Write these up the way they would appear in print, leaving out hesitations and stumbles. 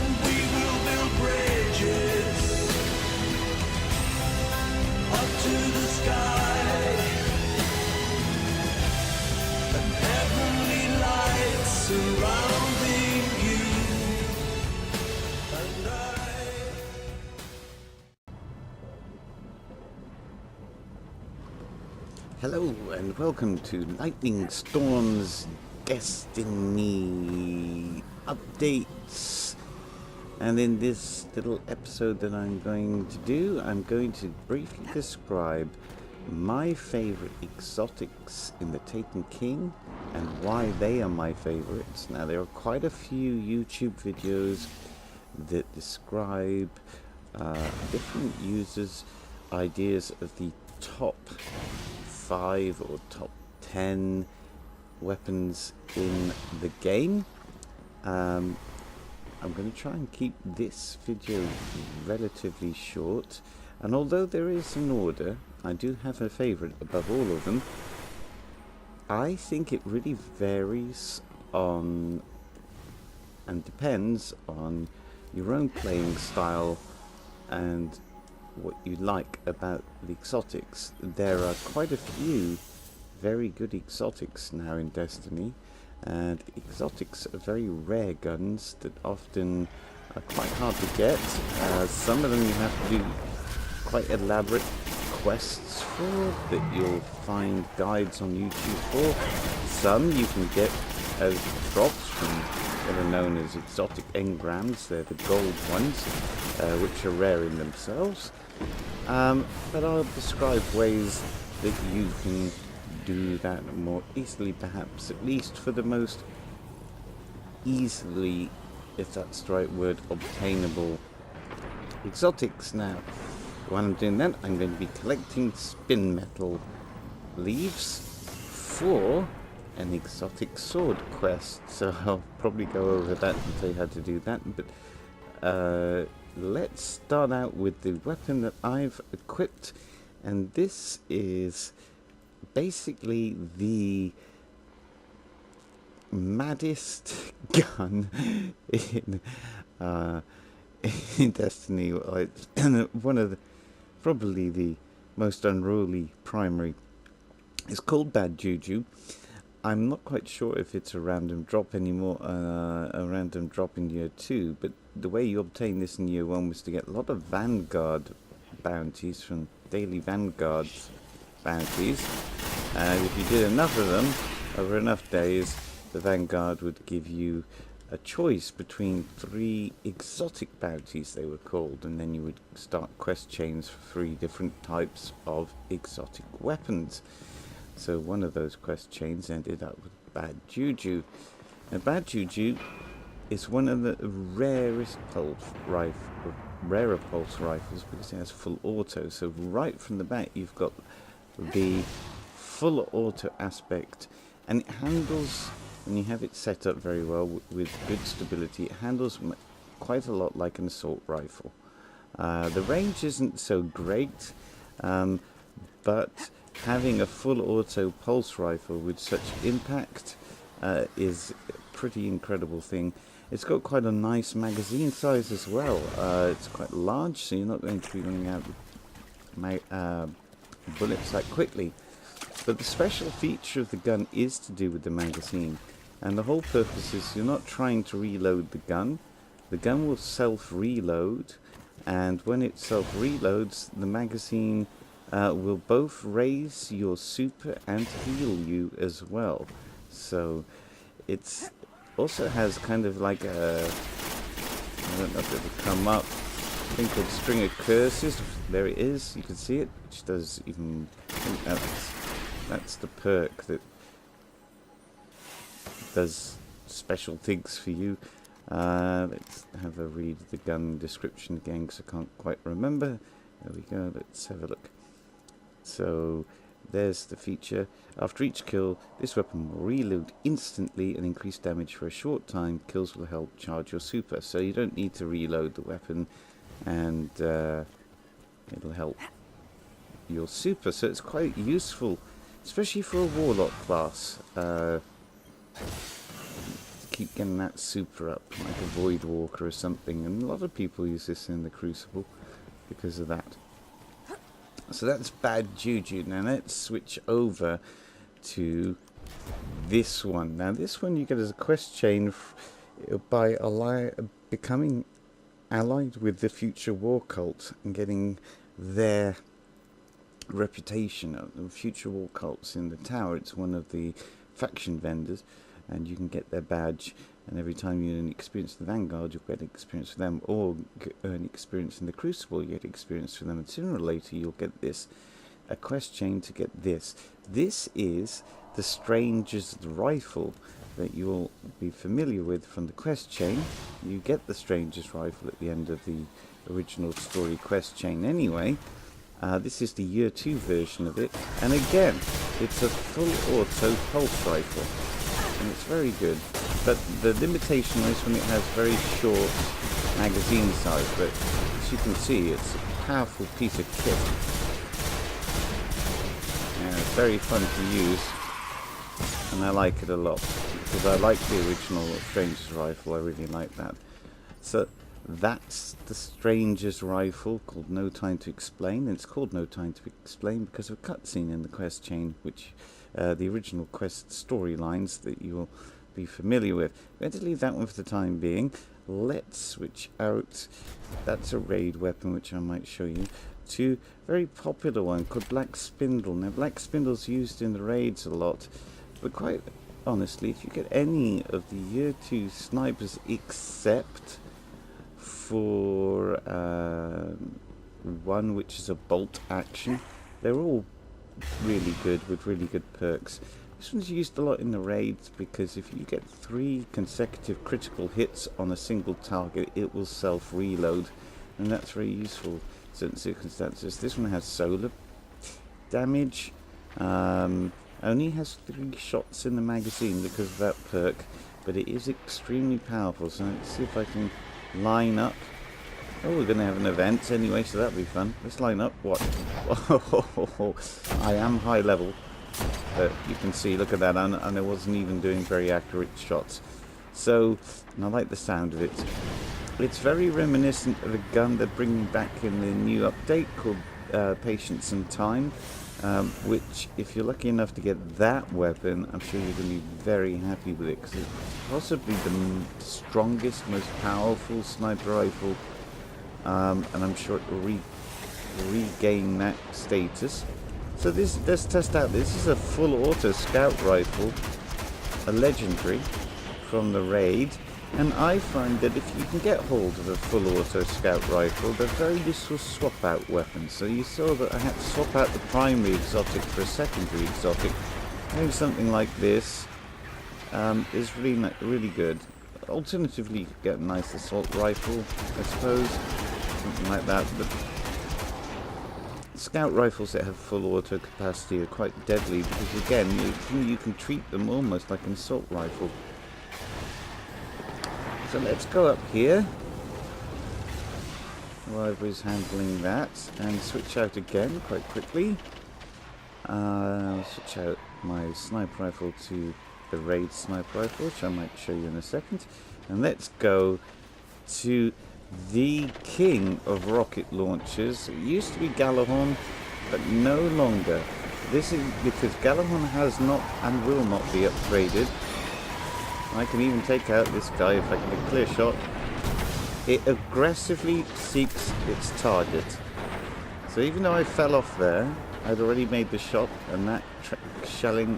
and we will build bridges up to the sky, and heavenly lights surrounding you and I. Hello and welcome to LightningStorm's Destiny updates. And in this little episode that I'm going to do, I'm going to briefly describe my favorite exotics in the Taken King and why they are my favorites. Now, there are quite a few YouTube videos that describe different users' ideas of the top 5 or top 10 weapons in the game. I'm going to try and keep this video relatively short, and although there is an order, I do have a favourite above all of them. I think it really varies on and depends on your own playing style and what you like about the exotics. There are quite a few very good exotics now in Destiny, and exotics are very rare guns that often are quite hard to get. Some of them you have to do quite elaborate quests for that you'll find guides on YouTube for. Some you can get as drops from what are known as exotic engrams. They're the gold ones, which are rare in themselves. But I'll describe ways that you can do that more easily, perhaps, at least for the most easily, if that's the right word, obtainable exotics. Now, while I'm doing that, I'm going to be collecting spin metal leaves for an exotic sword quest, so I'll probably go over that and tell you how to do that. But let's start out with the weapon that I've equipped, and this is basically the maddest gun in Destiny. It's one of the, probably the most unruly primary. It's called Bad Juju. I'm not quite sure if it's a random drop anymore, a random drop in year 2, but the way you obtain this in year 1 was to get a lot of Vanguard bounties from daily Vanguard bounties, and if you did enough of them over enough days, the Vanguard would give you a choice between 3 exotic bounties, they were called, and then you would start quest chains for 3 different types of exotic weapons. So one of those quest chains ended up with Bad Juju. Now, Bad Juju is one of the rarest rarer pulse rifles because it has full auto. So right from the back, you've got the full auto aspect, and it handles, when you have it set up very well with good stability, it handles quite a lot like an assault rifle. The range isn't so great, but having a full auto pulse rifle with such impact is a pretty incredible thing. It's got quite a nice magazine size as well. It's quite large, so you're not going to be running out of bullets that quickly. But the special feature of the gun is to do with the magazine, and the whole purpose is you're not trying to reload the gun. The gun will self-reload, and when it self-reloads, the magazine will both raise your super and heal you as well. So it's also has kind of like a, I don't know if it will come up, thing called String of Curses. There it is, you can see it, which does even, I think that's the perk that does special things for you. Let's have a read of the gun description again because I can't quite remember. There we go, let's have a look. So there's the feature. After each kill, this weapon will reload instantly and increase damage for a short time. Kills will help charge your super, so you don't need to reload the weapon, and it'll help your super. So it's quite useful, especially for a warlock class. keep getting that super up, like a Void Walker or something. And a lot of people use this in the Crucible because of that. So that's Bad Juju. Now let's switch over to this one. Now this one you get as a quest chain by becoming allied with the future war cult and getting their reputation of the future war cults in the tower. It's one of the faction vendors, and you can get their badge, and every time you earn experience in the Vanguard, you'll get experience for them, or earn experience in the Crucible, you get experience for them, and sooner or later you'll get this, a quest chain to get this. This is the Stranger's Rifle that you'll be familiar with from the quest chain. You get the Stranger's Rifle at the end of the original story quest chain anyway. This is the year 2 version of it, and again it's a full auto pulse rifle, and it's very good, but the limitation is when it has very short magazine size, but as you can see it's a powerful piece of kit. And it's very fun to use, and I like it a lot because I like the original Stranger's Rifle. I really like that. So that's the Stranger's Rifle, called No Time to Explain. And it's called No Time to Explain because of a cutscene in the quest chain, which the original quest storylines that you will be familiar with. I'm going to leave that one for the time being. Let's switch out, that's a raid weapon which I might show you, to a very popular one called Black Spindle. Now Black Spindle's used in the raids a lot, but quite honestly, if you get any of the year 2 snipers except for one which is a bolt action, they're all really good with really good perks. This one's used a lot in the raids because if you get 3 consecutive critical hits on a single target, it will self-reload, and that's very useful in certain circumstances. This one has solar damage, only has 3 shots in the magazine because of that perk, but it is extremely powerful. So let's see if I can line up. Oh, we're going to have an event anyway, so that'll be fun. Let's line up. What? Oh, I am high level, but you can see, look at that, and I wasn't even doing very accurate shots. So, and I like the sound of it. It's very reminiscent of a gun they're bringing back in the new update called Patience and Time, which, if you're lucky enough to get that weapon, I'm sure you're going to be very happy with it, because it's possibly the strongest, most powerful sniper rifle, and I'm sure it will regain that status. So let's test out. This is a full auto scout rifle, a legendary from the raid, and I find that if you can get hold of a full auto scout rifle, they're very useful swap out weapons. So you saw that I had to swap out the primary exotic for a secondary exotic. Maybe something like this is really good. Alternatively, you could get a nice assault rifle, I suppose, something like that. But scout rifles that have full auto capacity are quite deadly because, again, you can treat them almost like an assault rifle. So let's go up here while everybody's handling that and switch out again quite quickly. I'll switch out my sniper rifle to the raid sniper rifle, which I might show you in a second. And let's go to the king of rocket launchers. It used to be Galahorn, but no longer. This is because Galahorn has not and will not be upgraded. I can even take out this guy if I can get a clear shot. It aggressively seeks its target. So even though I fell off there, I'd already made the shot, and that shell it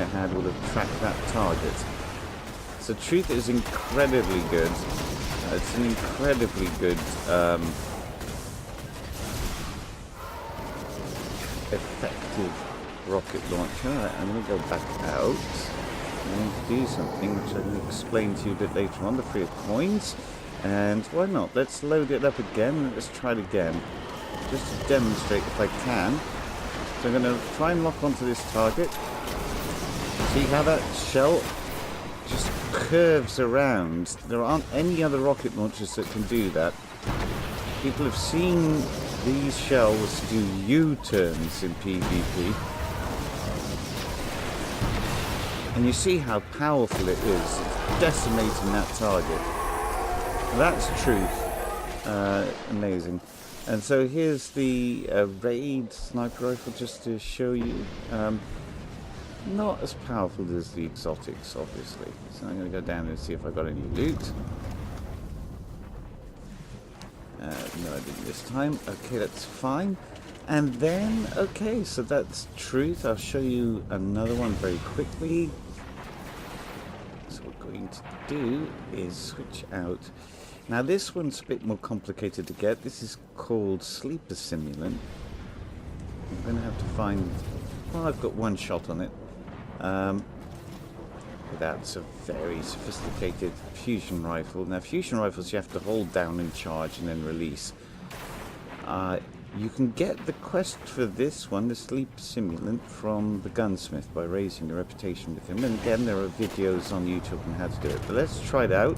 had would have tracked that target. So Truth is incredibly good. It's an incredibly good effective rocket launcher. Right, I'm going to go back out. I'm going to do something which I'm going to explain to you a bit later on, the free of coins. And why not? Let's load it up again and let's try it again. Just to demonstrate if I can. So I'm going to try and lock onto this target. See how that shell just curves around. There aren't any other rocket launchers that can do that. People have seen these shells do U-turns in PvP. And you see how powerful it is. It's decimating that target. That's truth. Amazing. And so here's the raid sniper rifle, just to show you. Not as powerful as the exotics, obviously. So I'm going to go down and see if I got any loot. No, I didn't this time. Okay, that's fine. And then, okay, so that's truth. I'll show you another one very quickly. So what we're going to do is switch out. Now this one's a bit more complicated to get. This is called Sleeper Simulant. I'm going to have to find... Well, I've got one shot on it. That's a very sophisticated fusion rifle. Now fusion rifles you have to hold down and charge and then release. You can get the quest for this one, the Sleep Simulant, from the gunsmith by raising your reputation with him. And again, there are videos on YouTube on how to do it. But let's try it out.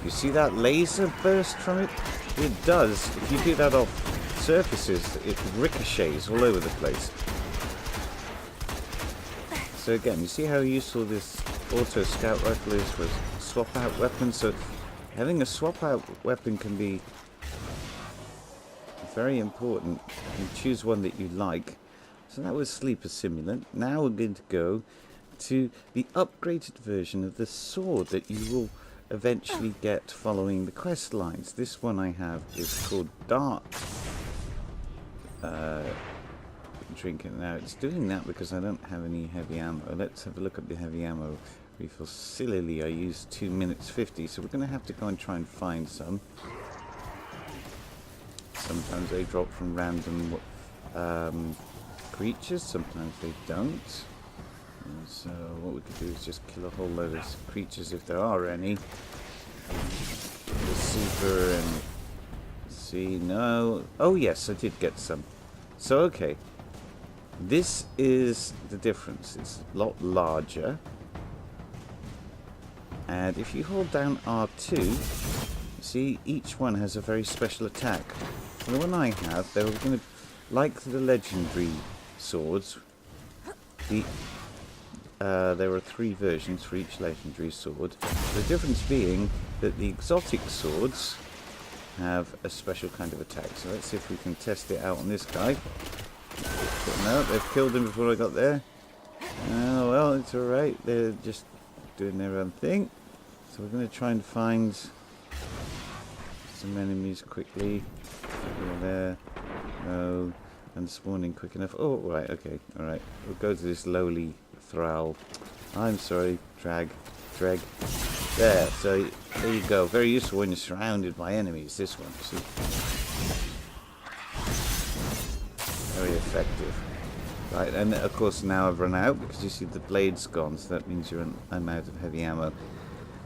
You see that laser burst from it? It does. If you do that off surfaces, it ricochets all over the place. So again, you see how useful this auto scout rifle is for swap out weapons. So having a swap out weapon can be very important. You choose one that you like. So that was Sleeper Simulant. Now we're going to go to the upgraded version of the sword that you will eventually get following the quest lines. This one I have is called Dart. Drinking now. It's doing that because I don't have any heavy ammo. Let's have a look at the heavy ammo refill. Sillily, I used 2 minutes 50, so we're going to have to go and try and find some. Sometimes they drop from random creatures, sometimes they don't. And so what we could do is just kill a whole load of creatures if there are any. The super and see, no. Oh yes, I did get some. So okay. This is the difference. It's a lot larger. And if you hold down R2, you see each one has a very special attack. So the one I have, they were going to, like the legendary swords, there are 3 versions for each legendary sword. The difference being that the exotic swords have a special kind of attack. So let's see if we can test it out on this guy. No, they've killed him before I got there. Oh, well, it's alright. They're just doing their own thing. So we're going to try and find some enemies quickly. There. No. And spawning quick enough. Oh, right, okay. Alright. We'll go to this lowly thrall. I'm sorry. Dreg. There. So, there you go. Very useful when you're surrounded by enemies. This one. See? Very effective. Right, and of course now I've run out because you see the blade's gone, so that means I'm out of heavy ammo.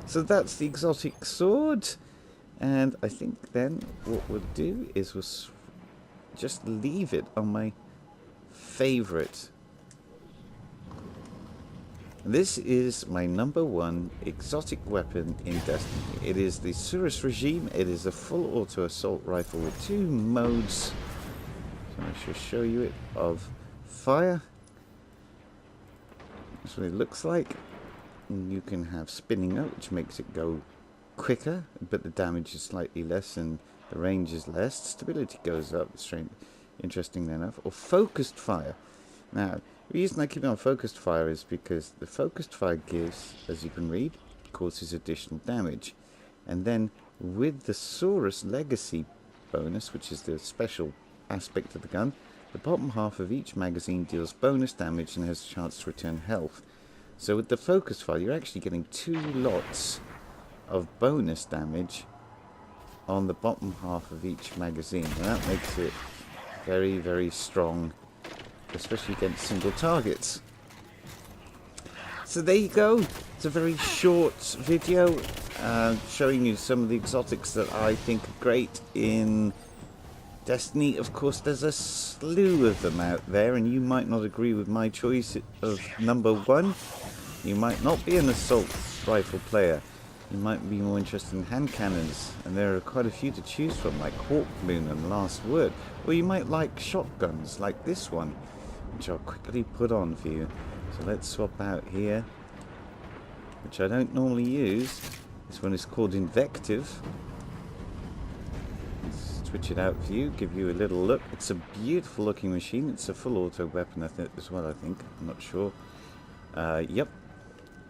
So that's the exotic sword, and I think then what we'll do is we'll just leave it on my favourite. This is my #1 exotic weapon in Destiny. It is the Surus Regime. It is a full auto assault rifle with 2 modes. So I shall show you it of fire. That's what it looks like. And you can have spinning up, which makes it go quicker, but the damage is slightly less and the range is less. Stability goes up, interestingly enough. Or focused fire. Now, the reason I keep it on focused fire is because the focused fire gives, as you can read, causes additional damage. And then with the Saurus Legacy bonus, which is the special aspect of the gun, the bottom half of each magazine deals bonus damage and has a chance to return health. So with the focus fire, you're actually getting 2 lots of bonus damage on the bottom half of each magazine, and that makes it very, very strong, especially against single targets. So there you go. It's a very short video showing you some of the exotics that I think are great in Destiny. Of course, there's a slew of them out there, and you might not agree with my choice of #1. You might not be an assault rifle player. You might be more interested in hand cannons, and there are quite a few to choose from, like Hawkmoon and Last Word. Or you might like shotguns, like this one, which I'll quickly put on for you. So let's swap out here, which I don't normally use. This one is called Invective. Let's switch it out for you, give you a little look. It's a beautiful looking machine. It's a full auto weapon as well, I think. I'm not sure. Yep.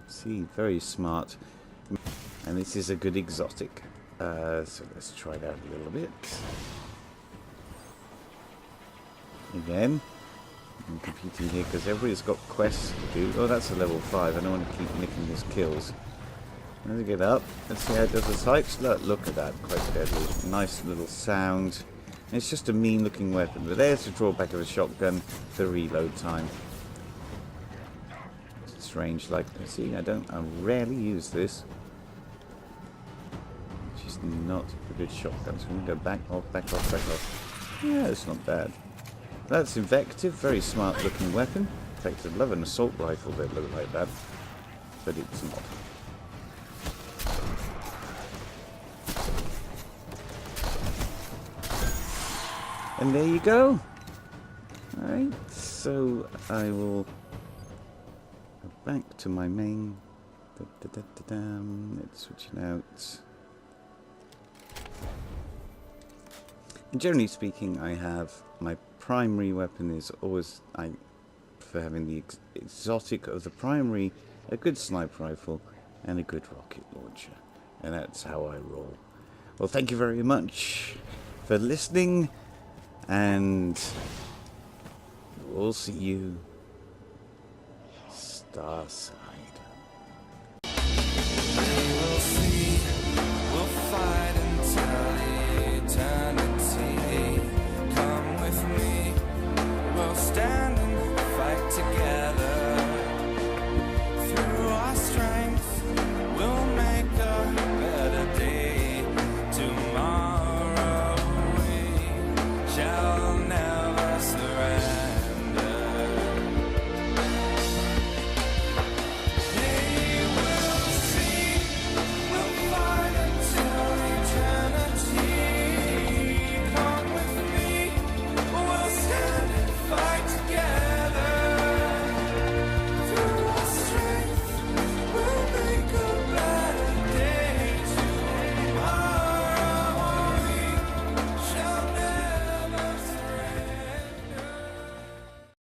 See, very smart. And this is a good exotic. So let's try that a little bit. Again, I'm competing here because everybody's got quests to do. Oh, that's a level 5. I don't want to keep nicking his kills. Let's get up. Let's see how it does the types. Look at that. Quite deadly. Nice little sound. And it's just a mean looking weapon. But there's the drawback of a shotgun. The reload time. It's range like... See, I rarely use this. It's just not a good shotgun. So I'm going to go back off, back off, back off. Yeah, it's not bad. That's Invective. Very smart looking weapon. In fact, I'd love an assault rifle that looked like that. But it's not. And there you go. Alright, so I will go back to my main. Let's switch it out. And generally speaking, I have my primary weapon is always for having the exotic of the primary, a good sniper rifle, and a good rocket launcher. And that's how I roll. Well, thank you very much for listening. And we'll see you Star Side.